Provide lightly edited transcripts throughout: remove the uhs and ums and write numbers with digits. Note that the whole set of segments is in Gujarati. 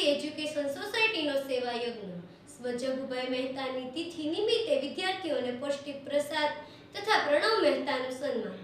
એજ્યુકેશન સોસાયટીનો સેવા યજ્ઞ સ્વજગુભાઈ મહેતાની તિથિ નિમિત્તે વિદ્યાર્થીઓને પૌષ્ટિક પ્રસાદ તથા પ્રણવ મહેતાનું સન્માન।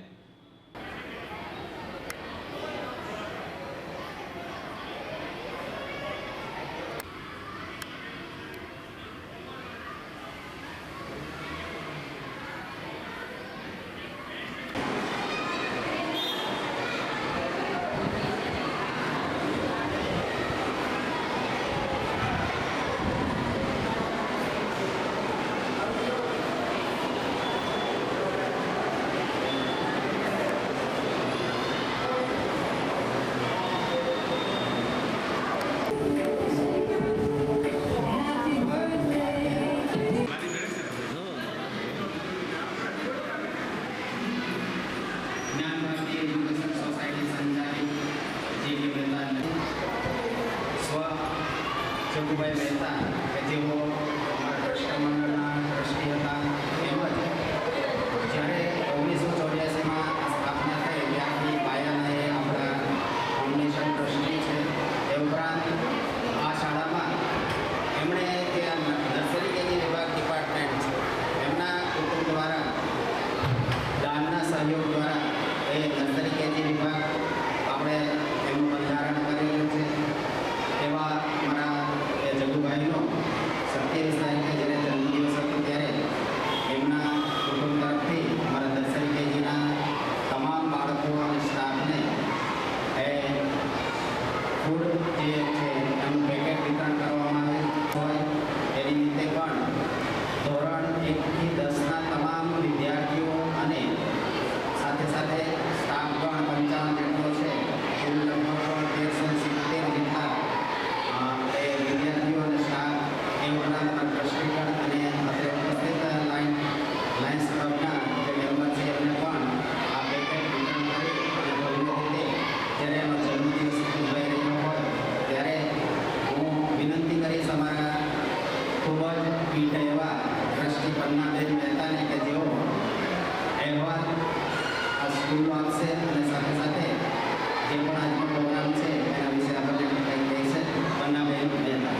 જગુભાઈ મહેતા કે જેઓ ટ્રસ્ટ મંડળના ટ્રસ્ટી હતા, તેમજ જ્યારે 1984માં આ સ્થાપના થઈ ત્યારથી પાયાના એ આપણા ફાઉન્ડેશન ટ્રસ્ટી છે। એ ઉપરાંત આ શાળામાં એમણે જે નર્સરી કેજી વિભાગ ડિપાર્ટમેન્ટ છે એમના કુટુંબ દ્વારા દાનના સહયોગ દ્વારા એ નર્સરી કેજી વિભાગ આપણે એનું બંધારણ કરેલું છે। એવા મારા જગુભાઈનો 27 તારીખે જ્યારે જન્મદિવસ હતો ત્યારે એમના કુટુંબ તરફથી અમારા નર્સરી કેજીના તમામ બાળકો અને સ્ટાફને એ ફૂડ જે છે એનું પેકેટ વિતરણ કરવામાં આવ્યું હોય એ નિમિત્તે પણ ધોરણ 1 થી 10ના તમામ વિદ્યાર્થીઓ અને સાથે સાથે સ્ટાફ પણ 55 જેટલો છે, કુલ લગભગ 1370 જેટલા વિદ્યાર્થીઓ અને સ્ટાફ એ ઉપરાંત ટ્રસ્ટીગણ અને અત્રે ઉપસ્થિત લાયન્સ ક્લબના જે મેમ્બર છે એમને પણ આ પેકેટ વિતરણ કરી અને ભવ્ય રીતે જ્યારે એનો જન્મદિવસ ઉજવાઈ રહ્યો હોય ત્યારે હું વિનંતી કરીશ અમારા ખૂબ જ પીઠ એવા ટ્રસ્ટી પન્નાબેન મહેતાને કે જેઓ અહેવાલ આ સ્કૂલનો આપશે અને સાથે સાથે જે પણ આજનો પ્રોગ્રામ છે એના વિશે આપણને કંઈક કહેશે। પન્નાબેન મહેતા।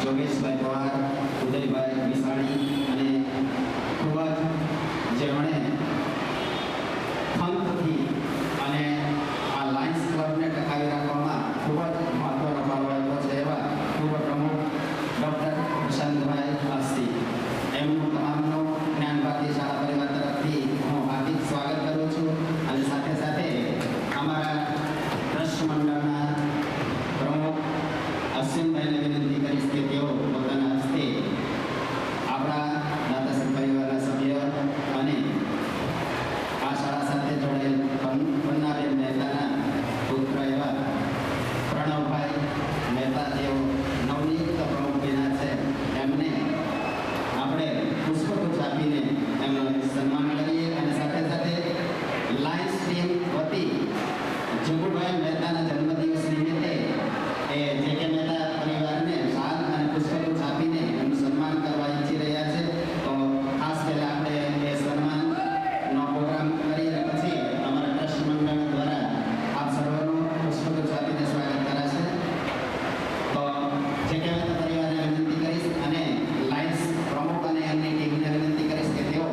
યોગેશભાઈ પવાર, ઉદયભાઈ વિસાણી અને ખૂબ જ જેમણે ખંતથી અને આ લાયન્સ ક્લબને ટકાવી રાખવામાં ખૂબ જ મહત્વનો ફાળો આપ્યો છે એવા પૂર્વ પ્રમુખ ડૉક્ટર પ્રશાંતભાઈ આસ્તી, એમનું તમામનું જ્ઞાન ભારતી શાળા પરિવાર તરફથી હું હાર્દિક સ્વાગત કરું છું. અને સાથે સાથે અમારા ટ્રસ્ટ મંડળના પ્રમુખ અશ્વિનભાઈને વિનંતી કરીશ કે તેઓ પોતાના હસ્તે આપણા દાદાશ્રી પરિવારના સભ્ય અને આ શાળા સાથે જોડાયેલ પન્નાબેન મહેતાના પુત્ર એવા પ્રણવભાઈ મહેતા, તેઓ નવનિયુક્ત પ્રમુખ બન્યા છે, એમને આપણે પુષ્પગુચ્છ આપીને એમનું સન્માન કરીએ. અને સાથે સાથે લાયન્સ ટીમ વતી જગુભાઈ મહેતાના જન્મદિવસ નિમિત્તે એ જે કે મહેતા પરિવારને શાલ અને પુષ્પગુચ્છ આપીને એમનું સન્માન કરવા ઈચ્છી રહ્યા છે. તો ખાસ પહેલા આપણે એ સન્માનનો પ્રોગ્રામ કરી અને પછી અમારા ટ્રસ્ટ મંડળ દ્વારા આપ સર્વનું પુષ્પગુચ્છ આપીને સ્વાગત કરાશે. તો જે કે મહેતા પરિવારને વિનંતી કરીશ અને લાયન્સ પ્રમુખ અને એમની ટીમને વિનંતી કરીશ કે તેઓ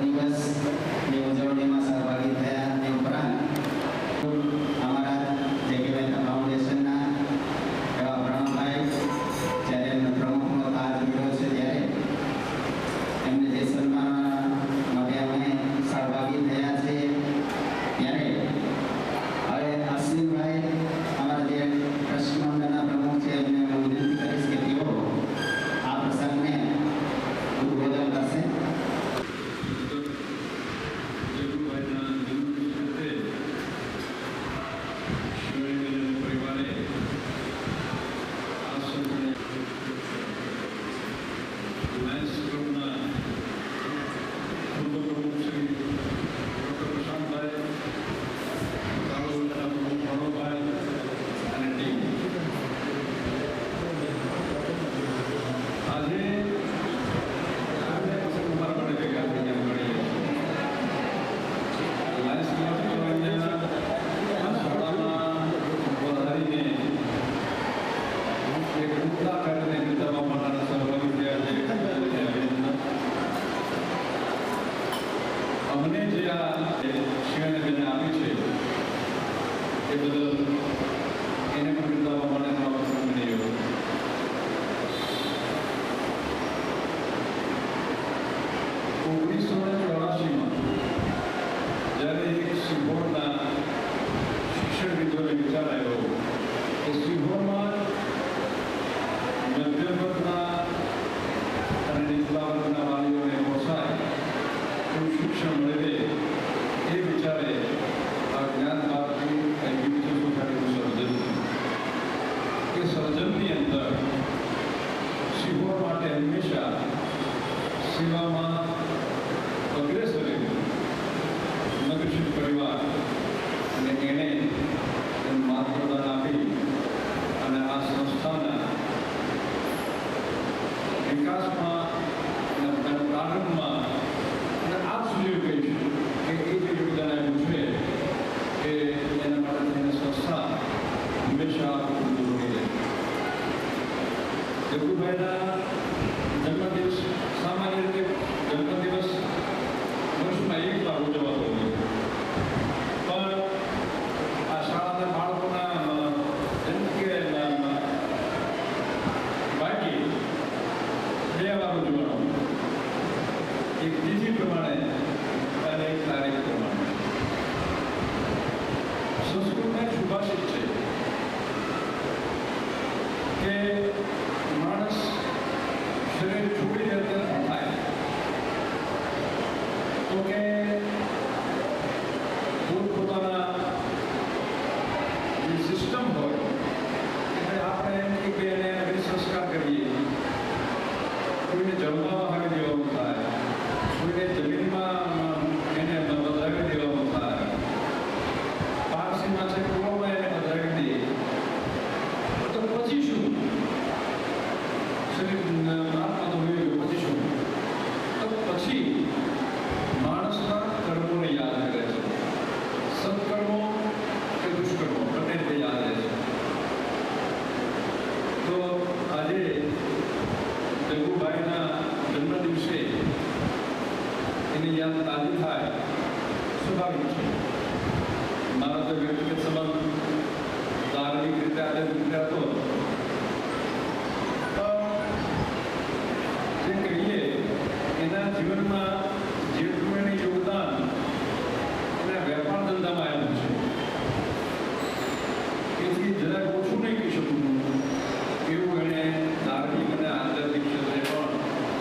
દિવસની ઉજવણીમાં સહભાગી થયા તે ઉપરાંત અમારા જે કે મહેતા ફાઉન્ડેશનના એવા પ્રણવભાઈ જ્યારે એમને પ્રમુખનો તાજ મળ્યો છે ત્યારે એમને જે સન્માન માટે અમે સહભાગી થયા છે ત્યારે હવે અશ્વિનભાઈ અમારા જે ટ્રસ્ટ મંડળના પ્રમુખ છે એમને હું વિનંતી કરીશ કે તેઓ આ પ્રસંગને ઉદ્બોધન કરશે. અમને જે આ શિવાનીબેને આપી છે એ બદલ એને પણ બિરદાવવા માટેનો અવસર મળ્યો. 1984માં જ્યારે એક સિંહોરના શિક્ષણવિદોને વિચાર આવ્યો કે સિંહોમાં મધ્યમ વર્ગના અને નીચલા વર્ગના વાલીઓને પોસાય શિક્ષણ મળે એ વિચારે આ જ્ઞાન ભારતી એજ્યુકેશન સોસાયટીનું સર્જન એ સર્જનની અંદર સિંહો માટે હંમેશા સેવામાં અગ્રેસર નગરશીલ પરિવાર અને એણે માર્ગદર્શન આપી અને આ સંસ્થાના વિકાસમાં અને પ્રારંભમાં આપ સુધી કહીશ કે એ જે યોગદાન આપ્યું છે કે એના માટે થઈને સંસ્થા હંમેશા ઉભી રહે. જગુભાઈના જન્મદિવસ સામાન્ય રીતે જન્મદિવસ વર્ષમાં એક વાર ઉજવાતો હોય પણ આ શાળાના બાળકોના જેમ કે બાકી 2 વાર ઉજવવાનો, એક તિથિ પ્રમાણે અને એક તારીખ પ્રમાણે. સંસ્કૃતમાં સુભાષિત છે કે માણસ શરીર છોડી દે ત્યારે થાય તો કે પોતપોતાના જે સિસ્ટમ હોય એટલે આપણે એમ કે એને સંસ્કાર કરીએ, કોઈને જમવામાં આવી દેવાનું થાય, કોઈને જમીનમાં એને વધાવી દેવાનું થાય, પારસીમાં છે કુવામાં એને વધાવી દે તો પછી શું શરીર આત્મા તો હોય પછી શું તો પછી માણસના કર્મોને યાદ કરે છે, સત્કર્મો કે દુષ્કર્મો બંને રીતે યાદ રહે છે. તો આજે જગુભાઈના જન્મદિવસે એની યાદ તાજી થાય સ્વાભાવિક છે. મારો તો વ્યક્તિગત સંબંધ ધાર્મિક રીતે આજે હતો જે કહીએ એના જીવનમાં જેટલું એને યોગદાન એના વેપાર ધંધામાં આવ્યું છે એથી જરાક ઓછું નહીં કહી શકું એવું એણે ધાર્મિક અને આધ્યાત્મિક ક્ષેત્રે પણ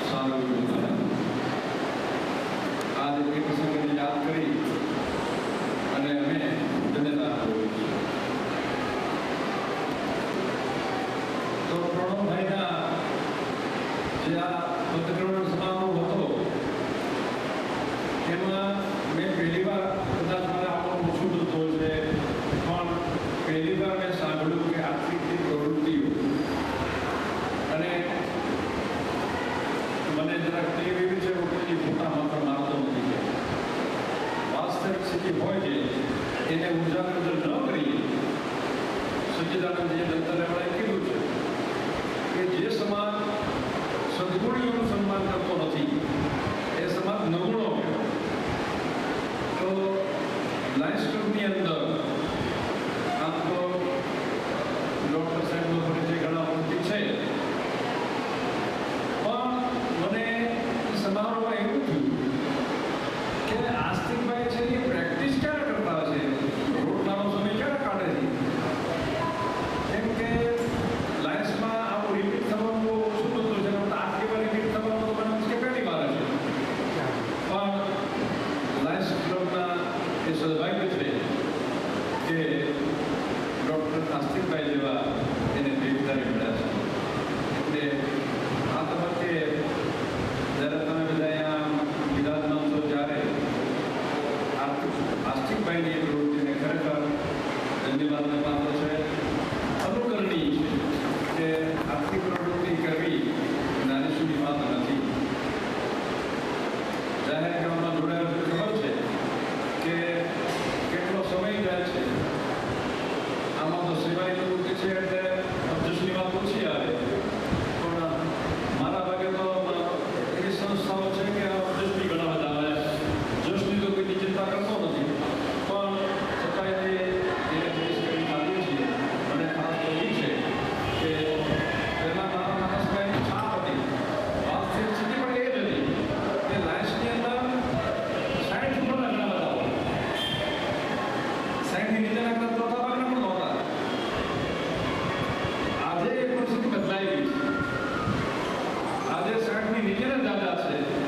સારું યોગદાન આપ્યું. આજે એ પ્રસંગને યાદ કરી અને અમે ધન્યતા આપીએ છીએ. તો પ્રણવભાઈના જે આ પત્રગ્રહણ સમારોહ હતો એમાં મેં પહેલી વાર કદાચ મને આપણો ઓછું થતું છે પણ પહેલી વાર મેં સાંભળ્યું કે આર્થિક પ્રવૃત્તિઓ અને મને જરાક તે એવી છે કે ફોટા માત્ર મારતો નથી કે વાસ્તવિક સ્થિતિ હોય છે એને ઉજાગર ન કરીએ. સચ્ચિદાનંદજીએ દત્તને કીધું છે કે જે સમાજ સદગુણીઓનું સન્માન કરતો નથી એ સમાજ નગુણો કહેવાય. તો લાયન્સ ક્લબની અંદર આમ તો ડૉક્ટર સાહેબનો પરિચય ઘણા વર્ષથી છે પણ મને સમારોહમાં એવું છે